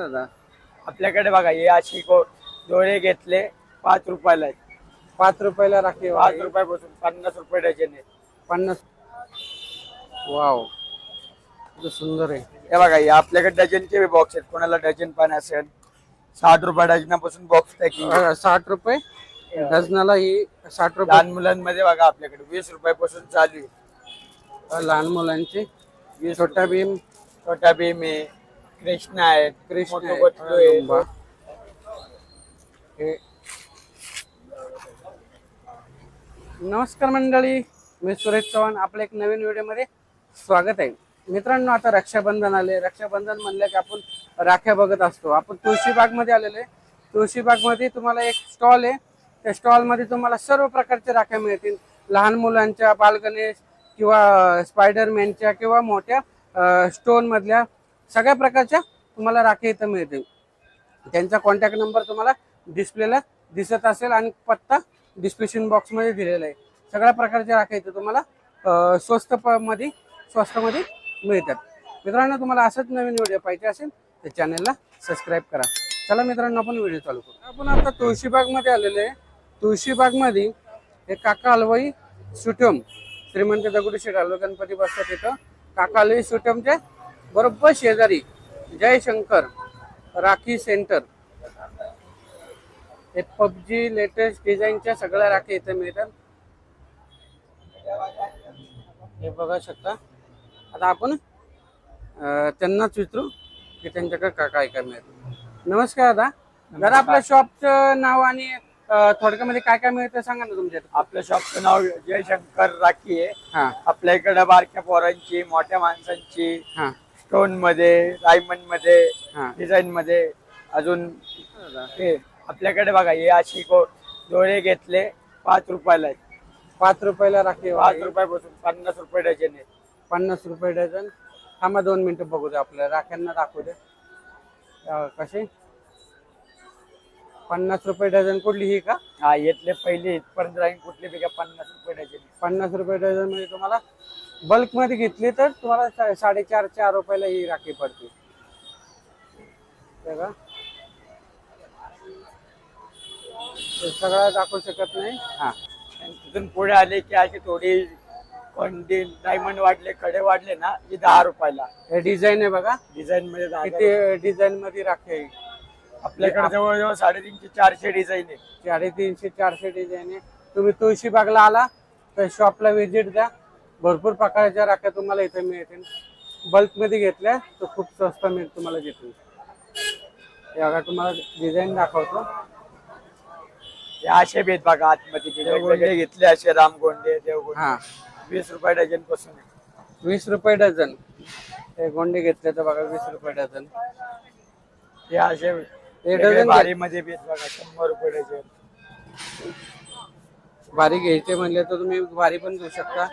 दादा? आपल्याकडे बघा हे अशी दोरे घेतले 5 रुपयाला आहेत. 5 रुपयाला राखी 5 रुपयापासून 50 रुपये डझन आहे. 50. वाव, किती सुंदर आहे. हे बघा हे आपल्याकडे डझनचे बॉक्स आहेत. कोणाला डझन पण असेल 60 रुपये डझनापासून बॉक्स पॅकिंग. 60 रुपये डझनाला ही 60 रुपये. लहान मुलांमध्ये बघा आपल्याकडे 20 रुपयापासून चालू आहे. लहान मुलांचे छोटा भीम, छोटा भीम आहे, कृष्णा आहे, कृष्ण मोठू आहे, पतलू आहे. रंबा. हे नमस्कार मंडळी, मी सुरेश चव्हाण. आपल्या एक नवीन व्हिडिओमध्ये स्वागत आहे. मित्रांनो, आता रक्षाबंधन आले. रक्षाबंधन म्हणलं की आपण राख्या बघत असतो. आपण तुळशीबागमध्ये आलेलो आहे. तुळशीबागमध्ये तुम्हाला एक स्टॉल आहे. त्या स्टॉलमध्ये तुम्हाला सर्व प्रकारच्या राख्या मिळतील. लहान मुलांच्या, बालगणेश किंवा स्पायडरमॅनच्या किंवा मोठ्या स्टोनमधल्या सगळ्या प्रकारच्या तुम्हाला राख्या इथं मिळतील. त्यांचा कॉन्टॅक्ट नंबर तुम्हाला डिस्प्लेला दिसत असेल आणि पत्ता डिस्क्रिप्शन बॉक्समध्ये दिलेला आहे. सगळ्या प्रकारच्या राख्या इथं तुम्हाला स्वस्तमध्ये मिळतात. मित्रांनो, तुम्हाला असंच नवीन व्हिडिओ पाहिजे असेल तर चॅनलला सबस्क्राईब करा. चला मित्रांनो, आपण व्हिडिओ चालू करू. आपण आता तुळशीबागमध्ये आलेलो आहे. तुळशीबागमध्ये हे काका हलवाई सुटम, श्रीमंत दगडूशेठ हलवाई गणपती बसतात तिथं. काका हलवाई सुटमच्या बरोबर शेजारी जयशंकर राखी सेंटर. हे पबजी लेटेस्ट डिझाईनच्या सगळ्या राखी इथे मिळतात. हे बघा शकता. आता आपण त्यांनाच विचारू की त्यांच्याकडे काय काय मिळतं. नमस्कार दादा. दादा, आपल्या शॉपचं नाव आणि थोडक्यामध्ये काय काय मिळतं सांगा ना तुमच्या. आपल्या शॉपचं नाव जयशंकर राखी आहे. हा आपल्या इकडे बारक्या पोरांची, मोठ्या माणसांची, हा स्टोन मध्ये, डायमंड मध्ये, हा डिझाईन मध्ये अजून हे आपल्याकडे बघा हे अशी दोरे घेतले 5 रुपयाला आहेत. 5 रुपयाला राखी 5 रुपयापासून 50 रुपये डझन आहे. 50 रुपये डझन. थांबा 2 मिनिटं बघू दे, आपल्या राख्यांना दाखवू दे. कसे 50 रुपये डझन. कुठली ही का? हा, येतले पहिले इथपर्यंत राहील. कुठली बी का 50 रुपये डझन. 50 रुपये डझन मध्ये तुम्हाला बल्क मध्ये घेतली तर तुम्हाला 4.5 रुपयाला ही राखी पडते. बघा, सगळं दाखवू शकत नाही. हा, तिथून पुढे आले की अशी थोडी कोणती डायमंड वाढले, कडे वाढले ना, ही 10 रुपयाला. हे डिझाईन आहे बघा. डिझाईन मध्ये 10. किती डिझाईन मध्ये राखी आहे. आपल्याकडे जवळजवळ 350-400 डिझाईन आहे. 350-400 डिझाईन आहे. तुम्ही तुळशीबागला आला तर शॉपला व्हिजिट द्या. भरपूर प्रकारच्या राख्या तुम्हाला इथे मिळतील. बल्क मध्ये घेतल्या तर खूप स्वस्त मिळेल तुम्हाला तिथून. बघा, तुम्हाला डिझाईन दाखवतो. हे असे भेद बघा आतमध्ये वेगवेगळे घेतले असे रामगोंडे, देवगोंडे. हा, 20 रुपये डझन पासून. 20 रुपये डझन. हे गोंडे घेतले तर बघा 20 रुपये डझन. हे असे डझन भारी मध्ये भेद बघा 100 रुपये डझन. भारी घ्यायचे म्हणले तर तुम्ही भारी पण घेऊ शकता.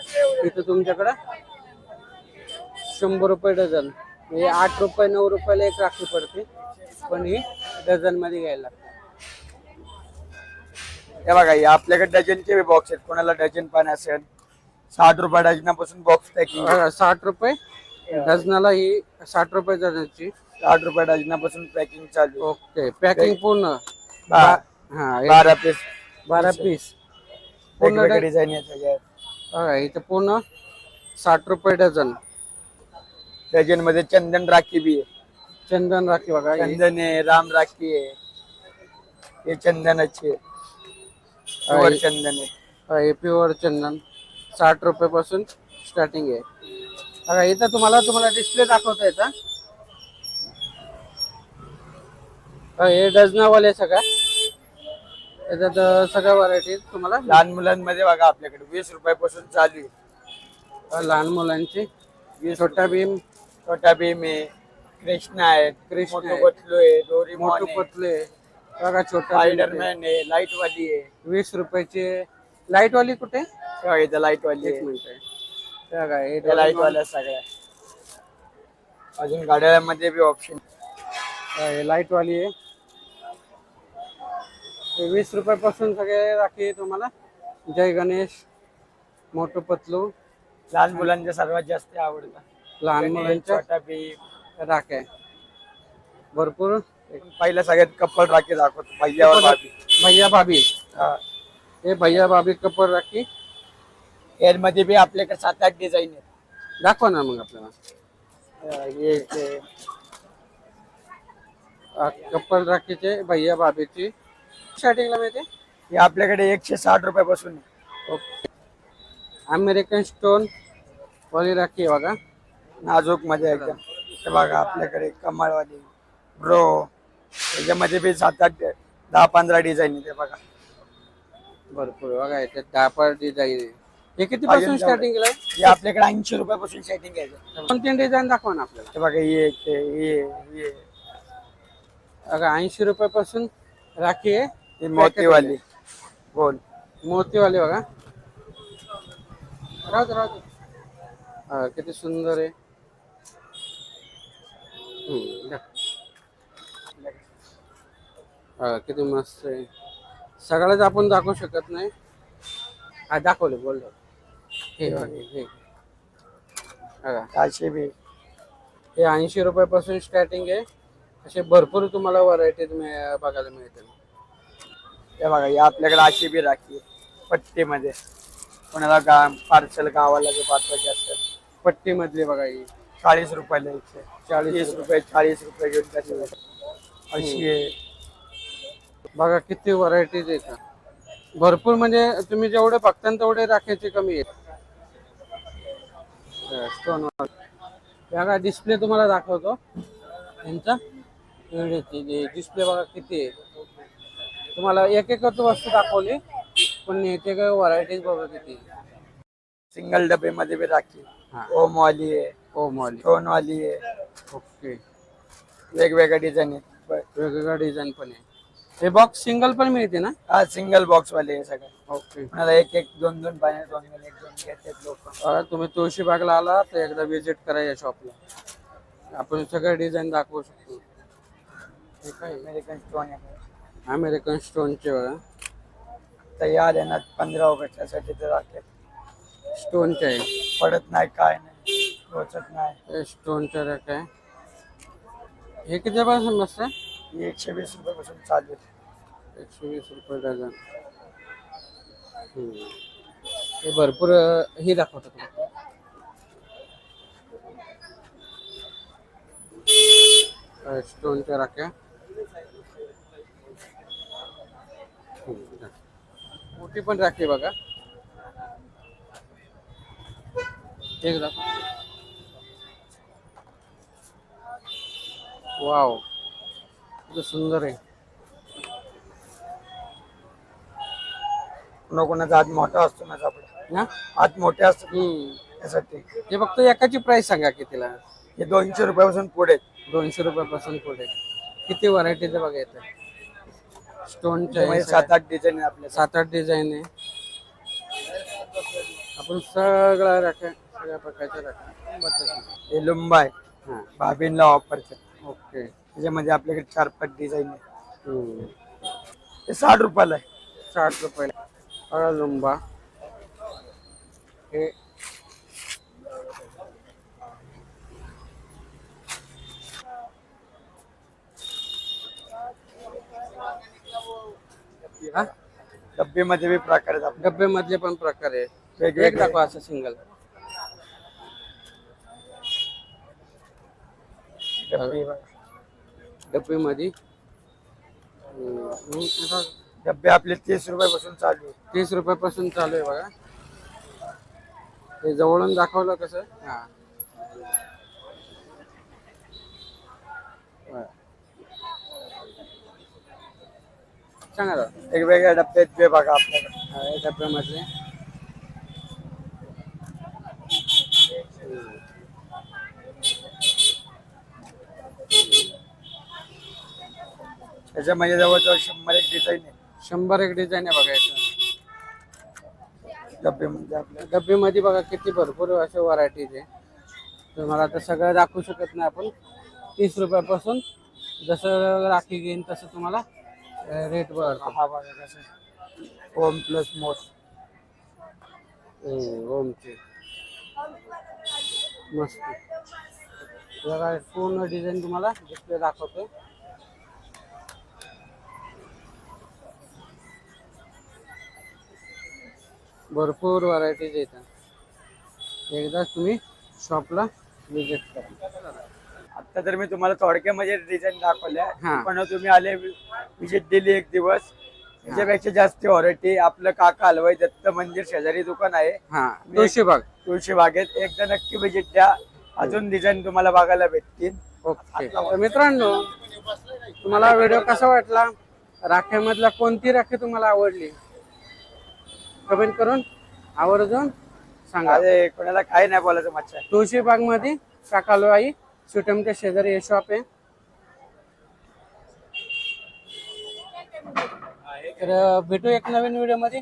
इथं तुमच्याकडे 100 रुपये डझन. म्हणजे 8 रुपये 9 रुपयाला एक राखी पडते, पण ही डझन मध्ये घ्यायला लागते. हे बघा हे आपल्याकडे डझनचे बॉक्स आहेत. कोणाला डझन पण असेल 60 रुपये डझनापासून बॉक्स पॅकिंग. 60 रुपये डझनाला ही 60 रुपये डझनची. 60 रुपये डझनापासून पॅकिंग चालू. ओके, पॅकिंग पूर्ण. हा, 12 पीस. 12 पीस पूर्ण डिझाईन आहे त्याच्यात. बघा इथं पूर्ण 60 रुपये डझन. डझन मध्ये चंदन राखी बी आहे. चंदन राखी बघा. चंदन आहे, राम राखी आहे. हे चंदनाची आहे, प्युअर चंदन आहे. हे प्युअर चंदन 60 रुपये पासून स्टार्टिंग आहे. बघा इथं तुम्हाला डिस्प्ले दाखवता येतं. हे डझनावाले सगळ्या याच्यात सगळ्या व्हरायटी तुम्हाला. लहान मुलांमध्ये बघा आपल्याकडे 20 रुपयापासून चालू आहे. लहान मुलांची छोटा भीम, छोटा भीम आहे, कृष्णा आहे, कृष्ण मोठू आहे, पतलू आहे, डोरेमॉन मोठू आहे, पतले. बघा छोटा स्पायडरमॅन आहे, लाईट वाली आहे. 20 रुपयाची. लाईट वाली कुठे? बघा इथं लाईट वाली एक आहे. मिनिट आहे. बघा हे लाईट वाल्या सगळ्या. अजून गाड्यामध्ये बी ऑप्शन. लाईट वाली आहे. 20 रुपयापासून सगळे राखी तुम्हाला. जय गणेश, मोठू पतलू. लहान मुलांच्या सर्वात जास्त आवडतात. लहान मुलांच्या छोटा भीम. राख्या. भरपूर पहिल्या सगळ्यात कप्पल राखी दाखवतो भैयावर भाभी. भैया भाभी. हा. हे भैया भाभी कपर राखी यामध्ये बी आपल्याकडे 7-8 डिझाईन आहेत. दाखवा ना मग आपल्याला. हे ते कपल राखीचे भैया भाभीची स्टार्टिंगला मिळते. हे आपल्याकडे 160 रुपयापासून आहे. ओके. अमेरिकन स्टोन वाली राखी आहे बघा. नाजूक मध्ये एकदम. हे बघा आपल्याकडे कमळवाली ब्रो, त्याच्यामध्ये बी 7-8 10-15 डिझाईन आहे. बघा भरपूर बघा याच्यात 10 डिझाईन आहे. हे किती पासून स्टार्टिंगला आहे? हे आपल्याकडे 80 रुपयापासून सेटिंग आहे. 2-3 डिझाईन दाखवा ना आपल्याला. हे बघा हे बघा 80 रुपयापासून राखी आहे. ही मोतीवाली गोल. मोतीवाली बघा. राहू दे, राहू दे. किती सुंदर आहे. द्या. किती मस्त आहे. सगळ्याच आपण दाखवू शकत नाही. हा दाखवले बोललो. हे हे बघा. 400 बी. हे 80 रुपयापासून स्टार्टिंग आहे. असे भरपूर तुम्हाला व्हरायटी बघायला मिळतील. हे बघा हे आपल्याकडे 800 बी राखी आहे. पट्टीमध्ये कोणाला पार्सल गावाला जे पाठवायचे असेल. पट्टी मधली बघा ही 40 रुपयाला यायचे. 40 रुपये 40 रुपये घेऊन त्याचे अशी आहे. बघा किती व्हरायटीज आहेत. भरपूर म्हणजे तुम्ही जेवढे बघता तेवढे राखायचे कमी आहेत. स्टोन बघा डिस्प्ले तुम्हाला दाखवतो यांचा. डिस्प्ले बघा किती आहे. तुम्हाला एक एक वस्तू दाखवली पण एक एक व्हरायटीज बघा किती. सिंगल डबे मध्ये बी राखी. हा. ओम वाली आहे, ओम वाली. स्टोन वाली आहे. ओके. वेगवेगळ्या डिझाईन आहेत. वेगवेगळ्या डिझाईन पण आहे. हे बॉक्स सिंगल पण मिळते ना? हा सिंगल बॉक्स वाले आहे सगळे. ओके. मला एक 2-2 पाहिजे 2-2 1-2 घेतात लोक. तुम्ही तुळशीबागला आला तर एकदा विजिट करा या शॉपला. आपण सगळे डिझाईन दाखवू शकतो. हे काय अमेरिकन स्टोन आहे. अमेरिकन स्टोनचे बघा. तयार आहे ना 15 ऑगस्टसाठी तर राखेल. स्टोनचे आहे. पडत नाही काय नाही रोचत नाही. हे स्टोनचे रॅक आहे. हे कितीपासून बसतं? हे 120 रुपयापासून चालू आहे. 120 रुपये डझन. हे भरपूर हे दाखवतो तुम्हाला. स्टोनच्या राख्या. मोठी पण राखी बघा. एक दाखव. वाव किती सुंदर आहे. कोणाचा हात मोठा असतो ना आपला. ना हात मोठे असतात त्यासाठी. हे फक्त एकाची प्राइस सांगा कितीला. हे 200 रुपयापासून पुढे. 200 रुपयापासून पुढे. किती व्हरायटीचे बघा येतं. स्टोनचे 7-8 डिझाईन आहे आपल्या. 7-8 डिझाईन आहे. आपण सगळ्या राख्या सगळ्या प्रकारच्या राख्या. हे लुंबा आहे. हा. भाभींना वापरतात. ओके. त्याच्यामध्ये आपल्याकडे 4-5 डिझाईन आहे. हे 60 रुपयाला आहे. 60 रुपयाला. बघा लुंबा. हे हा डब्बेमध्ये बी प्रकार आहेत आपल्या. डब्यामधले पण प्रकार आहे. वेगवेगळे. एक दाखवा असं सिंगल. डब्बे बघा. डब्यामध्ये डब्बे आपले 30 रुपयापासून चालू आहे. 30 रुपयापासून चालू आहे बघा. हे जवळून दाखवलं कसं. हा सांगा दादा. वेगवेगळ्या डब्यात बी बघा आपल्याकडे. या डब्यामधले त्याच्यामध्ये जवळजवळ 100 डिझाईन आहे. 100 डिझाईन आहे बघा याचं. डब्बेमध्ये आपल्या. डब्यामध्ये बघा किती भरपूर अशा व्हरायटीज आहे. तुम्हाला आता सगळं दाखवू शकत नाही आपण. 30 रुपयापासून जसं राखी घेईन तसं तुम्हाला रेट बघा. हा बघा कसं ओम प्लस मोस्ट. ओमचे मस्त. जरा पूर्ण डिझाईन तुम्हाला डिस्प्ले दाखवतो. भरपूर व्हरायटीज येतात. एकदा तुम्ही शॉपला विजिट करा. आता तर मी तुम्हाला थोडक्यामध्ये डिझाईन दाखवल्या, हा. पण तुम्ही आले विजिट दिली एक दिवस, त्याच्यापेक्षा जास्त व्हरायटी आपलं काका हलवाई दत्त मंदिर शेजारी दुकान आहे हा, तुळशीबाग. तुळशी बागेत. एकदा नक्की विजिट द्या, अजून डिझाईन तुम्हाला बघायला भेटतील. ओके. तर मित्रांनो, तुम्हाला व्हिडिओ कसा वाटला? राख्यामधला कोणती राखी तुम्हाला आवडली? कमेंट करून आवर्जून सांगा. अरे कोणाला काही नाही बोलायचं मच्छा. तुळशीबाग मध्ये काका हलवाई सुटमच्या शेजारी हे शॉप आहे. तर भेटू एक नवीन व्हिडिओ मध्ये.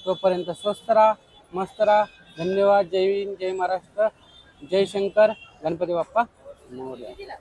तोपर्यंत स्वस्त राहा, मस्त राहा. धन्यवाद. जय हिंद, जय महाराष्ट्र, जय शंकर, गणपती बाप्पा मोरया.